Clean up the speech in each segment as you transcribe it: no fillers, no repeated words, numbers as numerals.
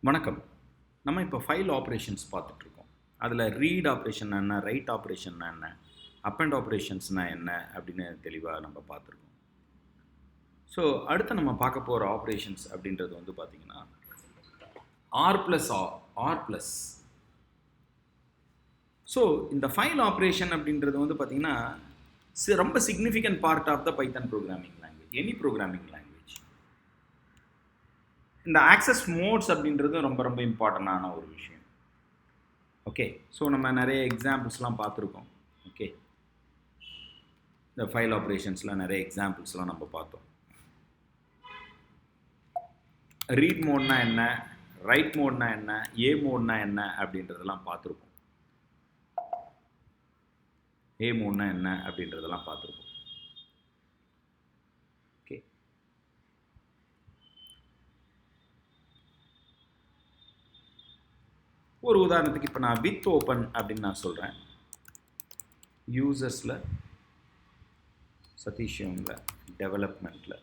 வணக்கம். நம்ம இப்போ ஃபைல் ஆப்ரேஷன்ஸ் பார்த்துட்ருக்கோம். அதில் ரீட் ஆப்ரேஷன்னா என்ன, ரைட் ஆப்ரேஷன்னா என்ன, அப்பெண்ட் ஆப்ரேஷன்ஸ்னால் என்ன அப்படின்னு தெளிவாக நம்ம பார்த்துருக்கோம். ஸோ அடுத்து நம்ம பார்க்க போகிற ஆப்ரேஷன்ஸ் அப்படின்றது வந்து பார்த்திங்கன்னா r plus r plus. So இந்த ஃபைல் ஆப்ரேஷன் அப்படின்றது வந்து பார்த்திங்கன்னா ரொம்ப significant part of the Python programming language, any programming language. இந்த ஆக்சஸ் மோட்ஸ் அப்படின்றது ரொம்ப ரொம்ப இம்பார்ட்டண்டான ஒரு விஷயம். ஓகே, ஸோ நம்ம நிறைய எக்ஸாம்பிள்ஸ்லாம் பார்த்துருக்கோம். ஓகே, இந்த ஃபைல் ஆப்ரேஷன்ஸில் நிறைய எக்ஸாம்பிள்ஸ்லாம் நம்ம பார்த்தோம். ரீட் மோட்னா என்ன, ரைட் மோட்னா என்ன, ஏ மோட்னா என்ன அப்படின்றதெல்லாம் பார்த்துருக்கோம். ஏ மோட்னா என்ன அப்படின்றதெல்லாம் பார்த்துருக்கோம். ஓகே, ஒரு உதாரணத்துக்கு இப்போ நான் வித் ஓப்பன் அப்படின்னு நான் சொல்கிறேன். யூசர்ஸில், சதீஷியமில், டெவலப்மெண்ட்டில்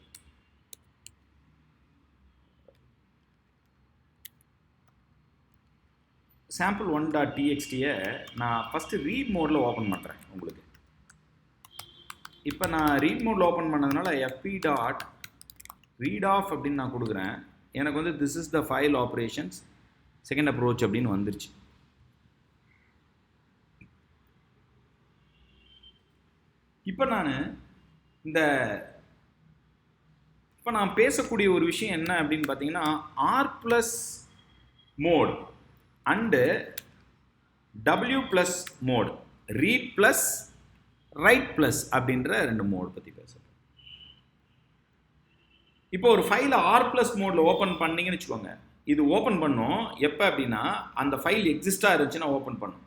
sample1.txtயை நான் ஃபஸ்ட்டு ரீட் மோடில் ஓப்பன் பண்ணுறேன் உங்களுக்கு. இப்போ நான் ரீட் மோடில் ஓப்பன் பண்ணதுனால fp.readoff அப்படின்னு நான் கொடுக்குறேன். எனக்கு வந்து this is the file operations second approach அப்படின்னு வந்துருச்சு. இப்போ நான் பேசக்கூடிய ஒரு விஷயம் என்ன அப்படின்னு பார்த்தீங்கன்னா R plus mode and W plus mode, read plus write plus அப்படின்ற ரெண்டு மோட் பற்றி பேசுகிறேன். இப்போ ஒரு ஃபைலை ஆர் ப்ளஸ் மோடில் ஓப்பன் பண்ணிங்கன்னு வச்சுக்கோங்க. இது ஓப்பன் பண்ணும் எப்போ அப்படின்னா அந்த ஃபைல் எக்ஸிஸ்டாக இருந்துச்சுன்னா ஓப்பன் பண்ணும்.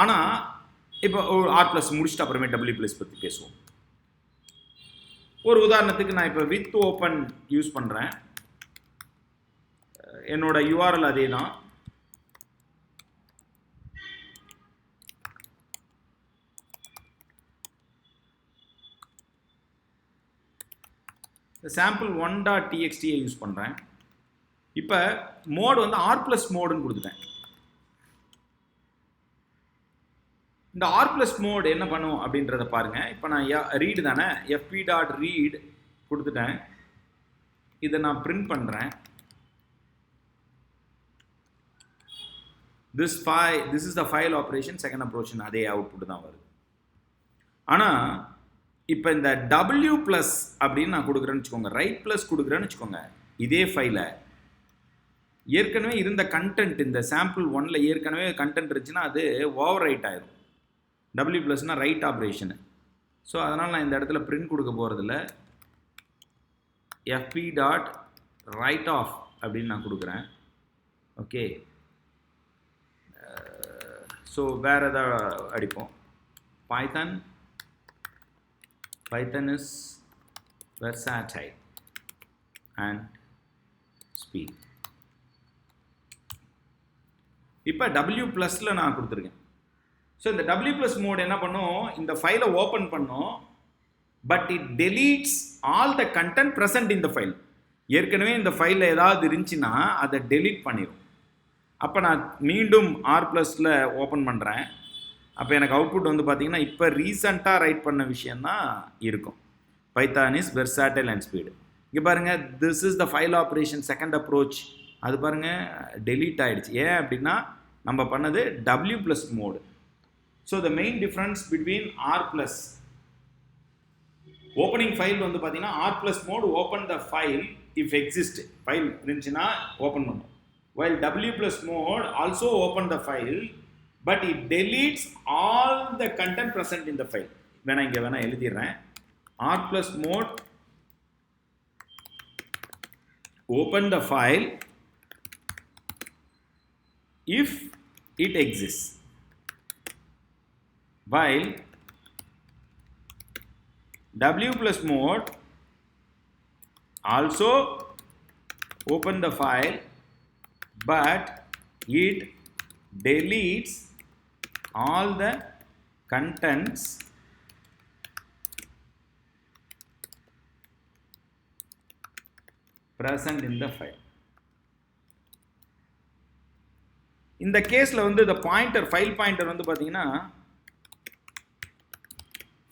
ஆனால் இப்போ ஆர் ப்ளஸ் முடிச்சுட்டு அப்புறமே டபிள்யூ ப்ளஸ் பற்றி பேசுவோம். ஒரு உதாரணத்துக்கு நான் இப்போ வித் ஓப்பன் யூஸ் பண்ணுறேன். என்னோட யூஆர்எல் அதே தான். sample1.txtயை யூஸ் பண்ணுறேன். இப்போ மோட் வந்து ஆர் ப்ளஸ் மோடுன்னு கொடுத்துட்டேன். இந்த ஆர் ப்ளஸ் மோட் என்ன பண்ணும் அப்படின்றத பாருங்க. இப்போ நான் ரீடு தானே, fp.read கொடுத்துட்டேன். இதை நான் பிரிண்ட் பண்ணுறேன். this is the file operation second approach, அதே அவுட்புட் தான் வருது. ஆனால் இப்போ இந்த டபிள்யூ ப்ளஸ் அப்படின்னு நான் கொடுக்குறேன்னு வச்சுக்கோங்க, ரைட் ப்ளஸ் கொடுக்குறேன்னு வச்சுக்கோங்க, இதே ஃபைலை ஏற்கனவே இருந்த கண்டென்ட் இந்த சாம்பிள் ஒன்ல ஏற்கனவே கண்டென்ட் இருந்துச்சுன்னா அது ஓவர் ரைட் ஆயிரும். டபிள்யூ ப்ளஸ்னால் ரைட் ஆப்ரேஷனு. ஸோ அதனால் நான் இந்த இடத்துல பிரிண்ட் கொடுக்க போகிறதில்ல, fp.writeoff அப்படின்னு நான் கொடுக்குறேன். ஓகே, ஸோ வேறு எதாவது அடிப்போம். Python is versatile and speed. இப்போ டபிள்யூ ப்ளஸில் நான் கொடுத்துருக்கேன். ஸோ இந்த டபிள்யூ ப்ளஸ் மோட் என்ன பண்ணும், இந்த ஃபைலை ஓப்பன் பண்ணும், but it டெலீட்ஸ் all the content present in the file. ஏற்கனவே இந்த ஃபைலில் ஏதாவது இருந்துச்சுன்னா அதை டெலீட் பண்ணிடும். அப்போ நான் மீண்டும் ஆர் ப்ளஸில் ஓப்பன் பண்ணுறேன். அப்போ எனக்கு அவுட்புட் வந்து பார்த்தீங்கன்னா இப்போ ரீசண்டாக ரைட் பண்ண விஷயந்தான் இருக்கும். Python is versatile and speed. இங்கே பாருங்கள், this is the file operation second approach. அது பாருங்கள் டெலீட் ஆகிடுச்சு. ஏன் அப்படின்னா நம்ம பண்ணது W plus mode. So the main difference between R plus opening file வந்து பார்த்தீங்கன்னா R plus mode open the file if exist, file இருந்துச்சுன்னா ஓப்பன் பண்ணும். while W plus mode also open the file, but it deletes all the content present in the file. வேணா இங்கே வேணா எழுதிடுறேன். R plus mode open the file if it exists, while W plus mode also open the file but it deletes all the contents present in the file. இந்த கேஸில் வந்து இந்த pointer file pointer வந்து பார்த்தீங்கன்னா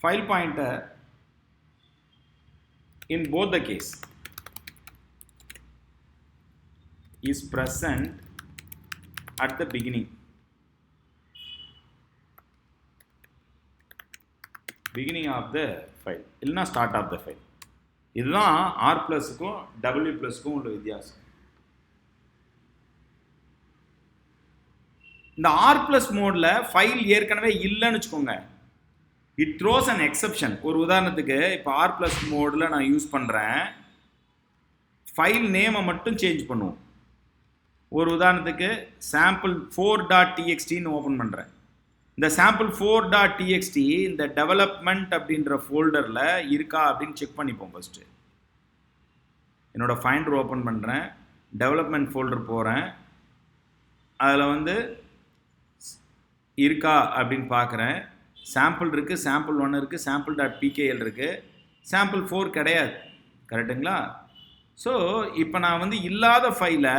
file pointer in both the case is present at the beginning of the file இல்லைனா start of the file. இதுதான் R +க்கும் W +க்கும் உள்ள வித்தியாசம். இந்த R+ மோட்ல ஃபைல் ஏற்கனவே இல்லைன்னு வச்சுக்கோங்க, இட் த்ரோஸ் அன் எக்ஸப்ஷன். ஒரு உதாரணத்துக்கு இப்போ R+ மோடில் நான் யூஸ் பண்ணுறேன், ஃபைல் நேமை மட்டும் சேஞ்ச் பண்ணுவோம். ஒரு உதாரணத்துக்கு sample4.txt ஓப்பன் பண்ணுறேன். இந்த sample4.txt இந்த டெவலப்மெண்ட் அப்படின்ற ஃபோல்டரில் இருக்கா அப்படின்னு செக் பண்ணிப்போம். ஃபஸ்ட்டு என்னோடய ஃபைண்டர் ஓப்பன் பண்ணுறேன், டெவலப்மெண்ட் ஃபோல்டர் போகிறேன், அதில் வந்து இருக்கா அப்படின்னு பார்க்குறேன். சாம்பிள் இருக்குது, sample1 இருக்குது, sample.pkl இருக்குது, sample4 கிடையாது. கரெக்டுங்களா? ஸோ இப்போ நான் வந்து இல்லாத ஃபைலை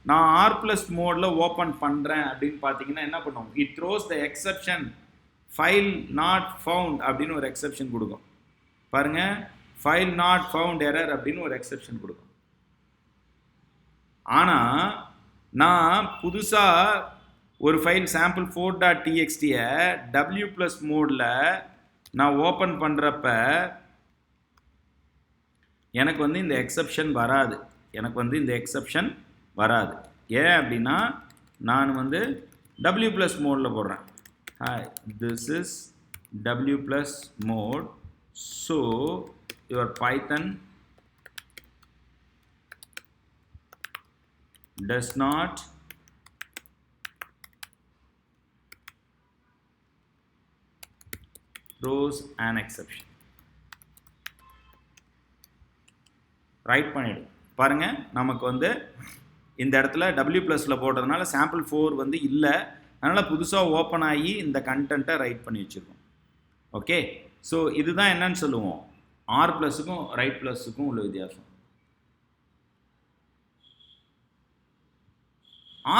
நான் R+ மோடில் ஓப்பன் பண்ணுறேன் அப்படின்னு பார்த்தீங்கன்னா என்ன பண்ணுவோம், it throws the exception file not found அப்படின்னு ஒரு எக்ஸப்ஷன் கொடுக்கும். பாருங்கள், ஃபைல் நாட் ஃபவுண்ட் எரர் அப்படின்னு ஒரு எக்ஸப்ஷன் கொடுக்கும். ஆனால் நான் புதுசாக ஒரு ஃபைல் sample4.txt-யை W+ மோடில் நான் ஓப்பன் பண்ணுறப்ப எனக்கு வந்து இந்த எக்ஸப்ஷன் வராது. ஏன் அப்படின்னா நான் வந்து W+ மோடில் போடுறேன். Hi, this is W+ mode. So your Python does not throws an exception. Write பண்ணிவிடும். பாருங்கள், நமக்கு வந்து இந்த இடத்துல W+ல போட்டதுனால sample4 வந்து இல்லை, அதனால் புதுசாக ஓப்பன் ஆகி இந்த கண்டென்ட்டை ரைட் பண்ணி வச்சுருக்கோம். ஓகே, ஸோ இதுதான் என்னன்னு சொல்லுவோம், R+க்கும் ரைட்+க்கும் உள்ள வித்தியாசம்.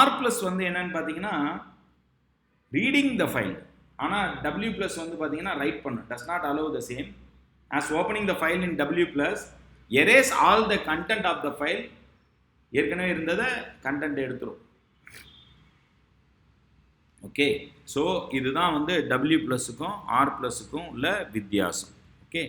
R+ வந்து என்னன்னு பார்த்தீங்கன்னா ரீடிங் த ஃபைல், ஆனால் W+ வந்து பார்த்தீங்கன்னா ரைட் பண்ணு, does not allow the same as opening the file in W+, erase all the content of the file. ஏற்கனவே இருந்ததை கண்டென்ட் எடுத்துரும். ஓகே, ஸோ இதுதான் வந்து W+க்கும் R+க்கும் உள்ள வித்தியாசம். ஓகே,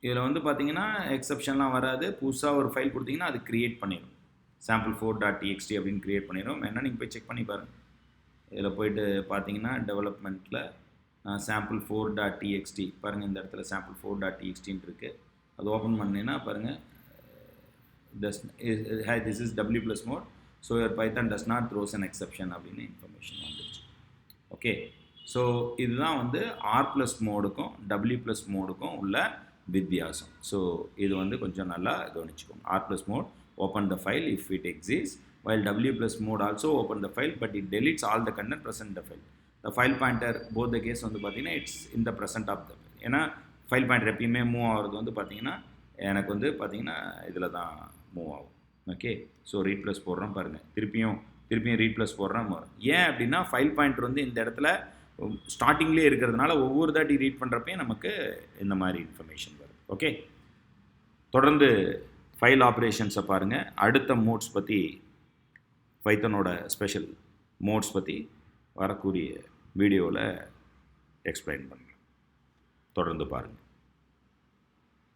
இதில் வந்து பார்த்தீங்கன்னா எக்ஸப்ஷன்லாம் வராது. புதுசாக ஒரு ஃபைல் கொடுத்தீங்கன்னா அது க்ரியேட் பண்ணிடும், sample4.txt அப்படின்னு க்ரியேட் பண்ணிடும். வேணால் நீங்கள் போய் செக் பண்ணி பாருங்கள். இதில் போய்ட்டு பார்த்தீங்கன்னா டெவலப்மெண்ட்டில் sample4.txt பாருங்கள், இந்த இடத்துல sample4.txt இருக்குது. அது ஓப்பன் பண்ணிங்கன்னா பாருங்கள், this is W+ mode, so your Python does not throws an exception அப்படின்னு இன்ஃபர்மேஷன் வந்துடுச்சு. ஓகே, ஸோ இதுதான் வந்து R+ மோடுக்கும் W+ மோடுக்கும் உள்ள வித்தியாசம். ஸோ இது வந்து கொஞ்சம் நல்லா கவனிச்சுக்கோங்க. R+ mode open the file if it exists, while W+ mode also open the file but it deletes all the content present in the file. The file pointer both the case வந்து பார்த்தீங்கன்னா it's in the present of the file. ஏன்னா file pointer எப்பயுமே move ஆகிறது வந்து பார்த்தீங்கன்னா எனக்கு வந்து பார்த்தீங்கன்னா இதில் தான் மூவ் ஆகும். ஓகே, ஸோ ரீட்+ போடுறோம் பாருங்கள், திருப்பியும் ரீட்+ போடுறோம். ஏன் அப்படின்னா ஃபைல் பாயிண்டர் வந்து இந்த இடத்துல ஸ்டார்டிங்லேயே இருக்கிறதுனால ஒவ்வொரு தாட்டி ரீட் பண்ணுறப்பையும் நமக்கு இந்த மாதிரி இன்ஃபர்மேஷன் வரும். ஓகே, தொடர்ந்து ஃபைல் ஆப்ரேஷன்ஸை பாருங்கள். அடுத்த மோட்ஸ் பற்றி, பைத்தனோட ஸ்பெஷல் மோட்ஸ் பற்றி வரக்கூடிய வீடியோவில் எக்ஸ்பிளைன் பண்ணுறேன். தொடர்ந்து பாருங்கள்.